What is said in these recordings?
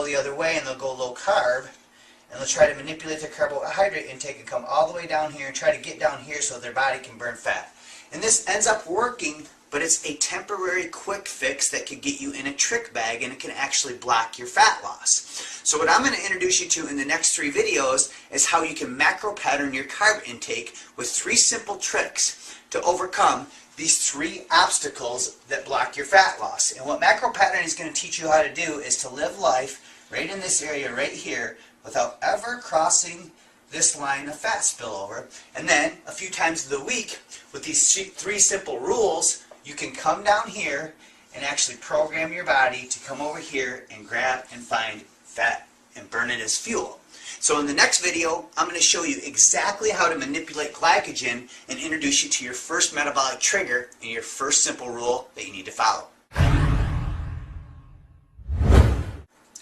go the other way and they'll go low carb, and they'll try to manipulate their carbohydrate intake and come all the way down here and try to get down here so their body can burn fat. And this ends up working, but it's a temporary quick fix that could get you in a trick bag, and it can actually block your fat loss. So what I'm going to introduce you to in the next 3 videos is how you can macro pattern your carb intake with 3 simple tricks to overcome these 3 obstacles that block your fat loss. And what macro patterning is going to teach you how to do is to live life right in this area right here without ever crossing this line of fat spillover. And then a few times of the week with these 3 simple rules, you can come down here and actually program your body to come over here and grab and find fat and burn it as fuel. So in the next video, I'm going to show you exactly how to manipulate glycogen and introduce you to your first metabolic trigger and your first simple rule that you need to follow.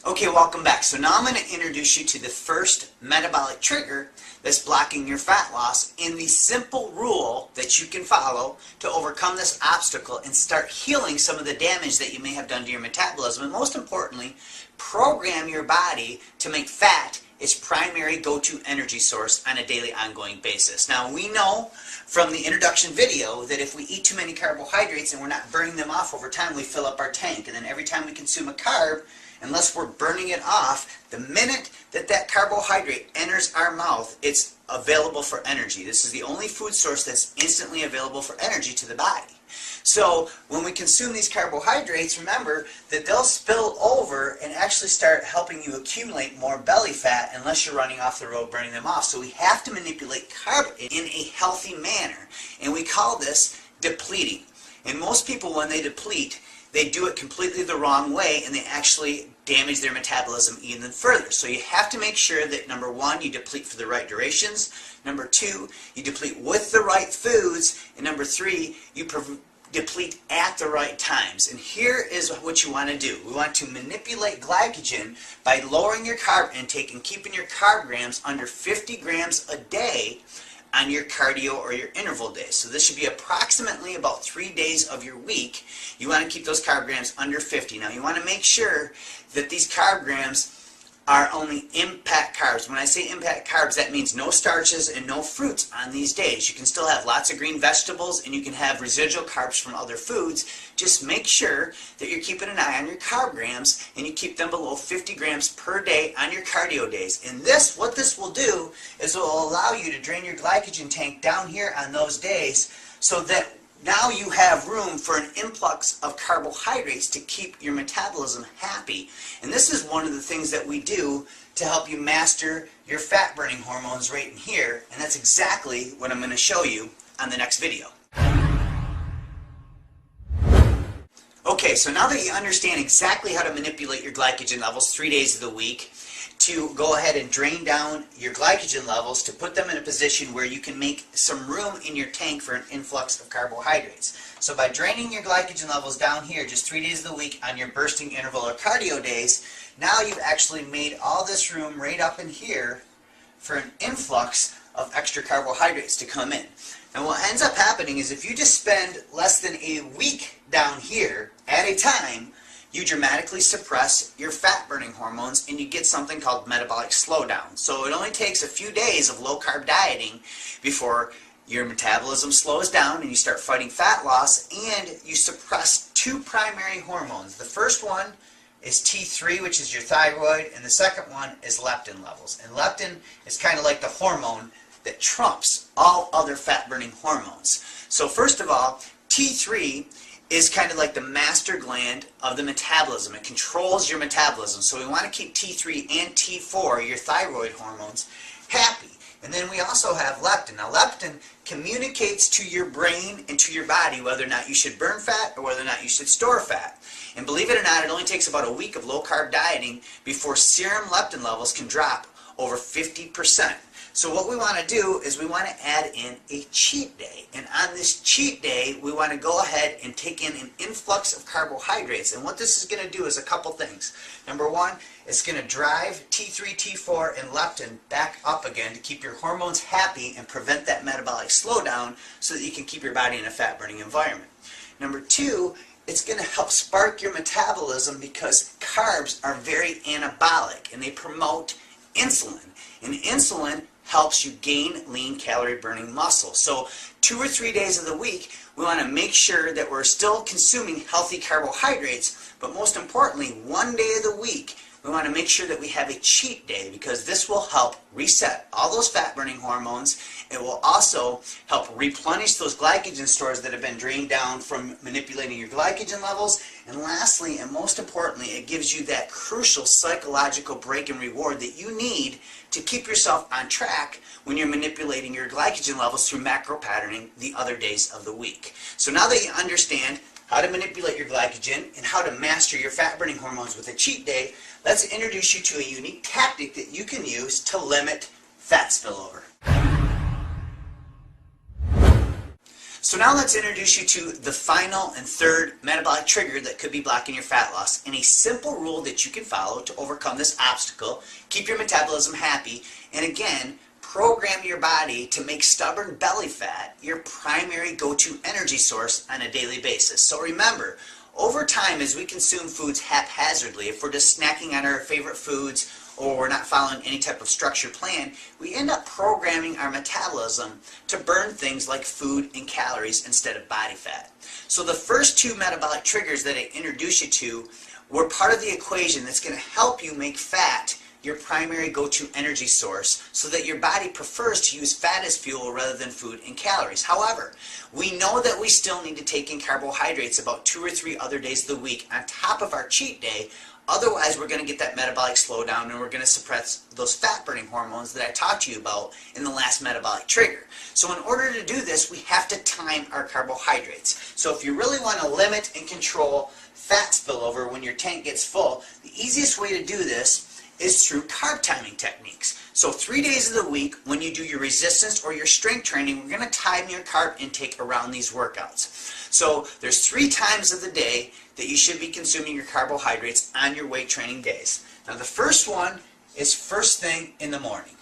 Okay, welcome back. So now I'm going to introduce you to the first metabolic trigger that's blocking your fat loss and the simple rule that you can follow to overcome this obstacle and start healing some of the damage that you may have done to your metabolism. And most importantly, program your body to make fat its primary go-to energy source on a daily ongoing basis. Now we know from the introduction video that if we eat too many carbohydrates and we're not burning them off over time, we fill up our tank. And then every time we consume a carb, unless we're burning it off, the minute that that carbohydrate enters our mouth, it's available for energy. This is the only food source that's instantly available for energy to the body. So when we consume these carbohydrates, remember that they'll spill over and actually start helping you accumulate more belly fat unless you're running off the road burning them off. So we have to manipulate carb in a healthy manner, and we call this depleting. And most people, when they deplete, they do it completely the wrong way, and they actually damage their metabolism even further. So you have to make sure that, number 1, you deplete for the right durations, number 2, you deplete with the right foods, and number 3, you deplete at the right times. And here is what you want to do. We want to manipulate glycogen by lowering your carb intake and keeping your carb grams under 50 grams a day on your cardio or your interval days. So this should be approximately about 3 days of your week. You want to keep those carb grams under 50. Now you want to make sure that these carb grams are only impact carbs. When I say impact carbs, that means no starches and no fruits on these days. You can still have lots of green vegetables and you can have residual carbs from other foods. Just make sure that you're keeping an eye on your carb grams and you keep them below 50 grams per day on your cardio days. And what this will do is it will allow you to drain your glycogen tank down here on those days so that now you have room for an influx of carbohydrates to keep your metabolism happy. And this is one of the things that we do to help you master your fat burning hormones right in here. And that's exactly what I'm going to show you on the next video. Okay, so now that you understand exactly how to manipulate your glycogen levels 3 days of the week, to go ahead and drain down your glycogen levels to put them in a position where you can make some room in your tank for an influx of carbohydrates. So by draining your glycogen levels down here just 3 days of the week on your bursting interval or cardio days, now you've actually made all this room right up in here for an influx of extra carbohydrates to come in. And what ends up happening is if you just spend less than a week down here at a time, you dramatically suppress your fat burning hormones and you get something called metabolic slowdown. So it only takes a few days of low carb dieting before your metabolism slows down and you start fighting fat loss, and you suppress 2 primary hormones. The first one is T3, which is your thyroid, and the second one is leptin levels. And leptin is kind of like the hormone that trumps all other fat burning hormones. So first of all, T3 is kind of like the master gland of the metabolism. It controls your metabolism. So we want to keep T3 and T4, your thyroid hormones, happy. And then we also have leptin. Now leptin communicates to your brain and to your body whether or not you should burn fat or whether or not you should store fat. And believe it or not, it only takes about a week of low carb dieting before serum leptin levels can drop over 50%. So what we want to do is we want to add in a cheat day. And on this cheat day, we want to go ahead and take in an influx of carbohydrates. And what this is going to do is a couple things. Number 1, it's going to drive T3, T4, and leptin back up again to keep your hormones happy and prevent that metabolic slowdown so that you can keep your body in a fat-burning environment. Number 2, it's going to help spark your metabolism because carbs are very anabolic and they promote insulin. And insulin helps you gain lean calorie burning muscle. So 2 or 3 days of the week, we want to make sure that we're still consuming healthy carbohydrates, but most importantly, 1 day of the week, we want to make sure that we have a cheat day, because this will help reset all those fat burning hormones. It will also help replenish those glycogen stores that have been drained down from manipulating your glycogen levels. And lastly, and most importantly, it gives you that crucial psychological break and reward that you need to keep yourself on track when you're manipulating your glycogen levels through macro patterning the other days of the week. So now that you understand how to manipulate your glycogen and how to master your fat burning hormones with a cheat day, let's introduce you to a unique tactic that you can use to limit fat spillover. So now let's introduce you to the final and third metabolic trigger that could be blocking your fat loss, and a simple rule that you can follow to overcome this obstacle, keep your metabolism happy, and again, program your body to make stubborn belly fat your primary go-to energy source on a daily basis. So remember, over time, as we consume foods haphazardly, if we're just snacking on our favorite foods or we're not following any type of structured plan, we end up programming our metabolism to burn things like food and calories instead of body fat. So the first two metabolic triggers that I introduced you to were part of the equation that's going to help you make fat your primary go-to energy source, so that your body prefers to use fat as fuel rather than food and calories. However, we know that we still need to take in carbohydrates about 2 or 3 other days of the week on top of our cheat day. Otherwise, we're going to get that metabolic slowdown and we're going to suppress those fat burning hormones that I talked to you about in the last metabolic trigger. So in order to do this, we have to time our carbohydrates. So if you really want to limit and control fat spillover when your tank gets full, the easiest way to do this is through carb timing techniques. So 3 days of the week, when you do your resistance or your strength training, we're going to time your carb intake around these workouts. So there's 3 times of the day that you should be consuming your carbohydrates on your weight training days. Now the first one is first thing in the morning.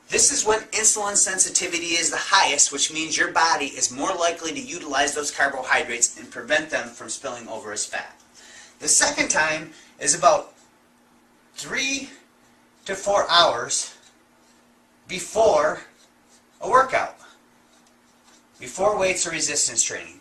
This is when insulin sensitivity is the highest, which means your body is more likely to utilize those carbohydrates and prevent them from spilling over as fat. The second time is about 3 to 4 hours before a workout, before weights or resistance training.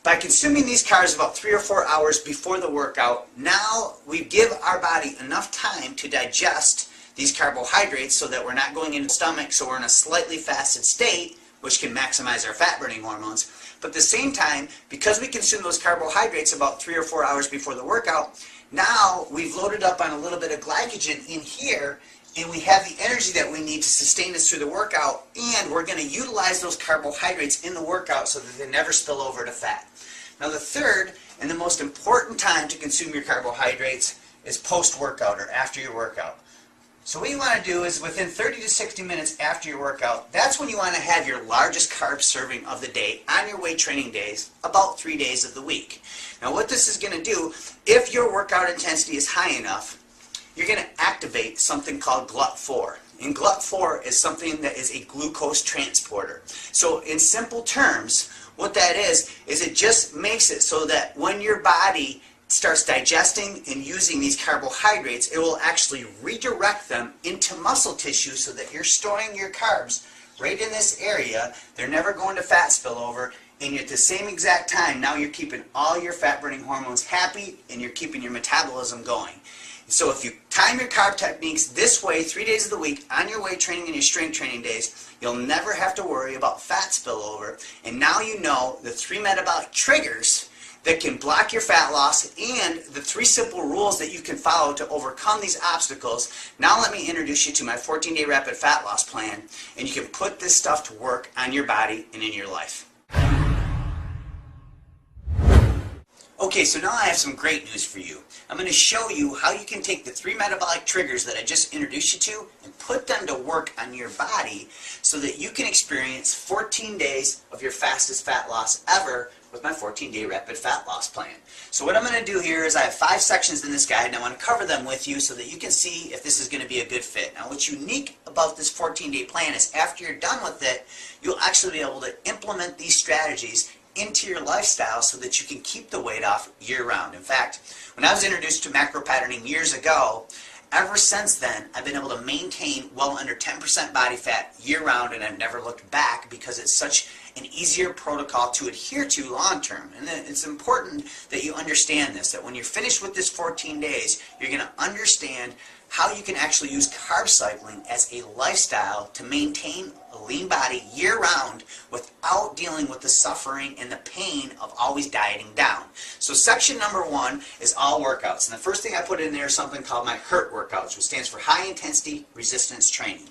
By consuming these carbs about 3 or 4 hours before the workout, now we give our body enough time to digest these carbohydrates so that we're not going into the stomach, so we're in a slightly fasted state, which can maximize our fat burning hormones. But at the same time, because we consume those carbohydrates about 3 or 4 hours before the workout, now we've loaded up on a little bit of glycogen in here, and we have the energy that we need to sustain us through the workout, and we're going to utilize those carbohydrates in the workout so that they never spill over to fat. Now the third and the most important time to consume your carbohydrates is post-workout or after your workout. So what you want to do is within 30 to 60 minutes after your workout, that's when you want to have your largest carb serving of the day on your weight training days, about 3 days of the week. Now what this is going to do, if your workout intensity is high enough, you're going to activate something called GLUT4. And GLUT4 is something that is a glucose transporter. So in simple terms, what that is it just makes it so that when your body starts digesting and using these carbohydrates, it will actually redirect them into muscle tissue so that you're storing your carbs right in this area. They're never going to fat spillover, and at the same exact time, now you're keeping all your fat burning hormones happy and you're keeping your metabolism going. So if you time your carb techniques this way 3 days of the week on your weight training and your strength training days, you'll never have to worry about fat spillover. And now you know the 3 metabolic triggers that can block your fat loss and the 3 simple rules that you can follow to overcome these obstacles. Now let me introduce you to my 14-day rapid fat loss plan, and you can put this stuff to work on your body and in your life. Okay, so now I have some great news for you. I'm going to show you how you can take the 3 metabolic triggers that I just introduced you to and put them to work on your body so that you can experience 14 days of your fastest fat loss ever with my 14-day rapid fat loss plan. So what I'm going to do here is I have 5 sections in this guide, and I want to cover them with you so that you can see if this is going to be a good fit. Now what's unique about this 14-day plan is after you're done with it, you'll actually be able to implement these strategies into your lifestyle so that you can keep the weight off year-round. In fact, when I was introduced to macro patterning years ago, ever since then, I've been able to maintain well under 10% body fat year-round, and I've never looked back because it's such an easier protocol to adhere to long-term. And it's important that you understand this, that when you're finished with this 14 days, you're going to understand how you can actually use carb cycling as a lifestyle to maintain a lean body year-round without dealing with the suffering and the pain of always dieting down. So section number 1 is all workouts. And the first thing I put in there is something called my HIRT workouts, which stands for high intensity resistance training.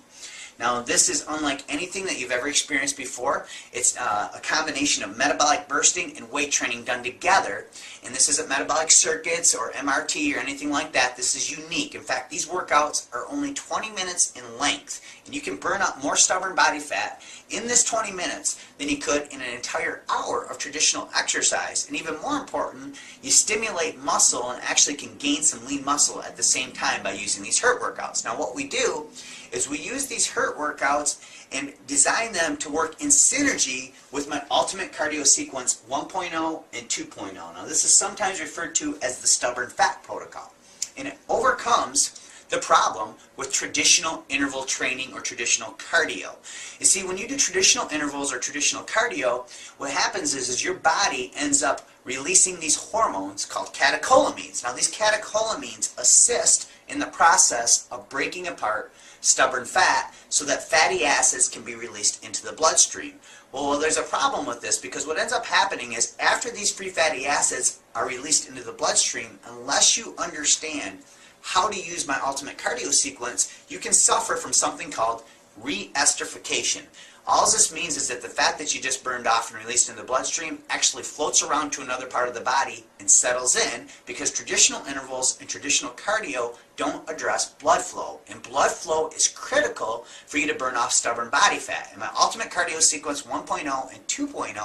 Now, this is unlike anything that you've ever experienced before. It's a combination of metabolic bursting and weight training done together. And this isn't metabolic circuits or MRT or anything like that. This is unique. In fact, these workouts are only 20 minutes in length. And you can burn up more stubborn body fat in this 20 minutes than you could in an entire hour of traditional exercise. And even more important, you stimulate muscle and actually can gain some lean muscle at the same time by using these HIRT workouts. Now, what we do is we use these HIRT workouts and design them to work in synergy with my Ultimate Cardio Sequence 1.0 and 2.0. Now, this is sometimes referred to as the stubborn fat protocol, and it overcomes the problem with traditional interval training or traditional cardio. You see, when you do traditional intervals or traditional cardio, what happens is your body ends up releasing these hormones called catecholamines. Now, these catecholamines assist in the process of breaking apart stubborn fat so that fatty acids can be released into the bloodstream. Well, there's a problem with this because what ends up happening is after these free fatty acids are released into the bloodstream, unless you understand how to use my Ultimate Cardio Sequence, you can suffer from something called re-esterification. All this means is that the fat that you just burned off and released into the bloodstream actually floats around to another part of the body and settles in, because traditional intervals and traditional cardio don't address blood flow. And blood flow is critical for you to burn off stubborn body fat. And my Ultimate Cardio Sequence 1.0 and 2.0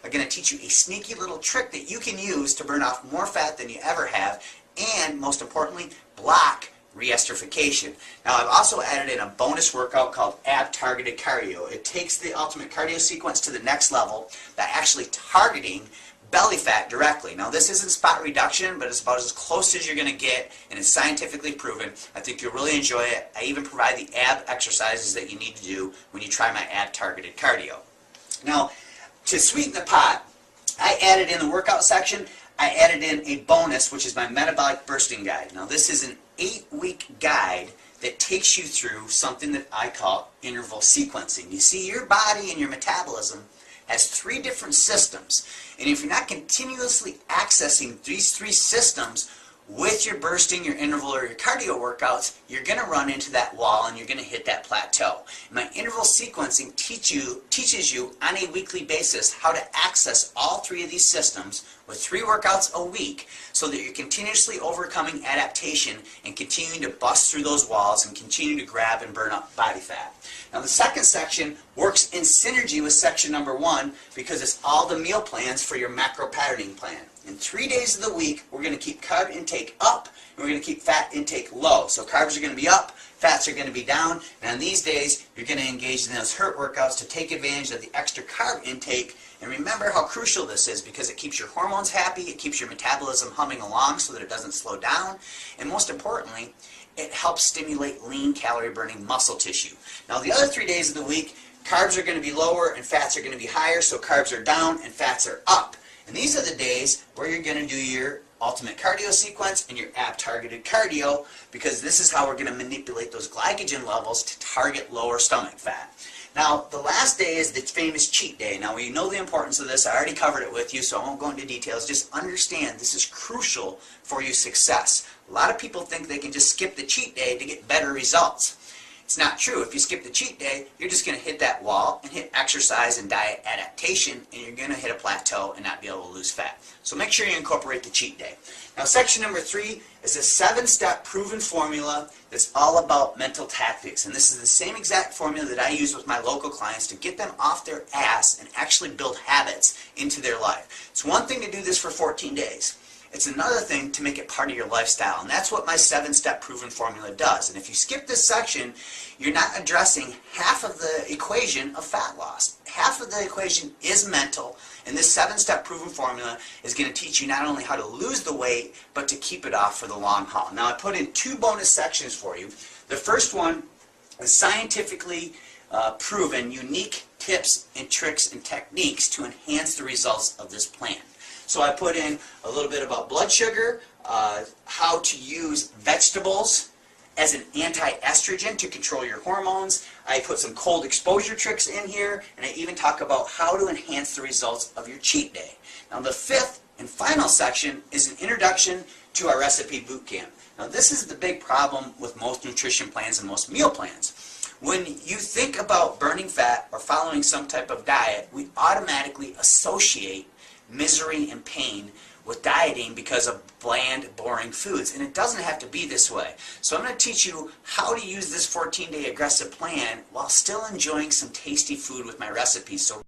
are going to teach you a sneaky little trick that you can use to burn off more fat than you ever have, and most importantly, block re-esterification. Now, I've also added in a bonus workout called ab-targeted cardio. It takes the Ultimate Cardio Sequence to the next level by actually targeting belly fat directly. Now, this isn't spot reduction, but it's about as close as you're going to get, and it's scientifically proven. I think you'll really enjoy it. I even provide the ab exercises that you need to do when you try my ab-targeted cardio. Now, to sweeten the pot, I added in the workout section, I added in a bonus, which is my metabolic bursting guide. Now, this is an 8-week guide that takes you through something that I call interval sequencing. You see, your body and your metabolism has 3 different systems, and if you're not continuously accessing these 3 systems with your bursting, your interval, or your cardio workouts, you're going to run into that wall and you're going to hit that plateau. My interval sequencing teaches you on a weekly basis how to access all 3 of these systems with 3 workouts a week, so that you're continuously overcoming adaptation and continuing to bust through those walls and continue to grab and burn up body fat. Now, the second section works in synergy with section number 1 because it's all the meal plans for your macro patterning plan. In 3 days of the week, we're going to keep carb intake up, and we're going to keep fat intake low. So carbs are going to be up, fats are going to be down, and on these days, you're going to engage in those HIRT workouts to take advantage of the extra carb intake. And remember how crucial this is, because it keeps your hormones happy, it keeps your metabolism humming along so that it doesn't slow down, and most importantly, it helps stimulate lean calorie-burning muscle tissue. Now, the other 3 days of the week, carbs are going to be lower and fats are going to be higher, so carbs are down and fats are up. And these are the days where you're going to do your Ultimate Cardio Sequence and your ab-targeted cardio, because this is how we're going to manipulate those glycogen levels to target lower stomach fat. Now, the last day is the famous cheat day. Now, we know the importance of this. I already covered it with you, so I won't go into details. Just understand this is crucial for your success. A lot of people think they can just skip the cheat day to get better results. It's not true. If you skip the cheat day, you're just going to hit that wall and hit exercise and diet adaptation, and you're going to hit a plateau and not be able to lose fat. So make sure you incorporate the cheat day. Now, section number 3 is a 7-step proven formula that's all about mental tactics. And this is the same exact formula that I use with my local clients to get them off their ass and actually build habits into their life. It's one thing to do this for 14 days. It's another thing to make it part of your lifestyle, and that's what my 7-step proven formula does. And if you skip this section, you're not addressing half of the equation of fat loss. Half of the equation is mental, And this 7-step proven formula is going to teach you not only how to lose the weight, but to keep it off for the long haul. Now I put in 2 bonus sections for you. The first one is scientifically proven unique tips and tricks and techniques to enhance the results of this plan. So I put in a little bit about blood sugar, how to use vegetables as an anti-estrogen to control your hormones. I put some cold exposure tricks in here, and I even talk about how to enhance the results of your cheat day. Now the 5th and final section is an introduction to our recipe boot camp. Now this is the big problem with most nutrition plans and most meal plans. When you think about burning fat or following some type of diet, we automatically associate misery and pain with dieting because of bland, boring foods. And it doesn't have to be this way. So I'm going to teach you how to use this 14-day aggressive plan while still enjoying some tasty food with my recipes. So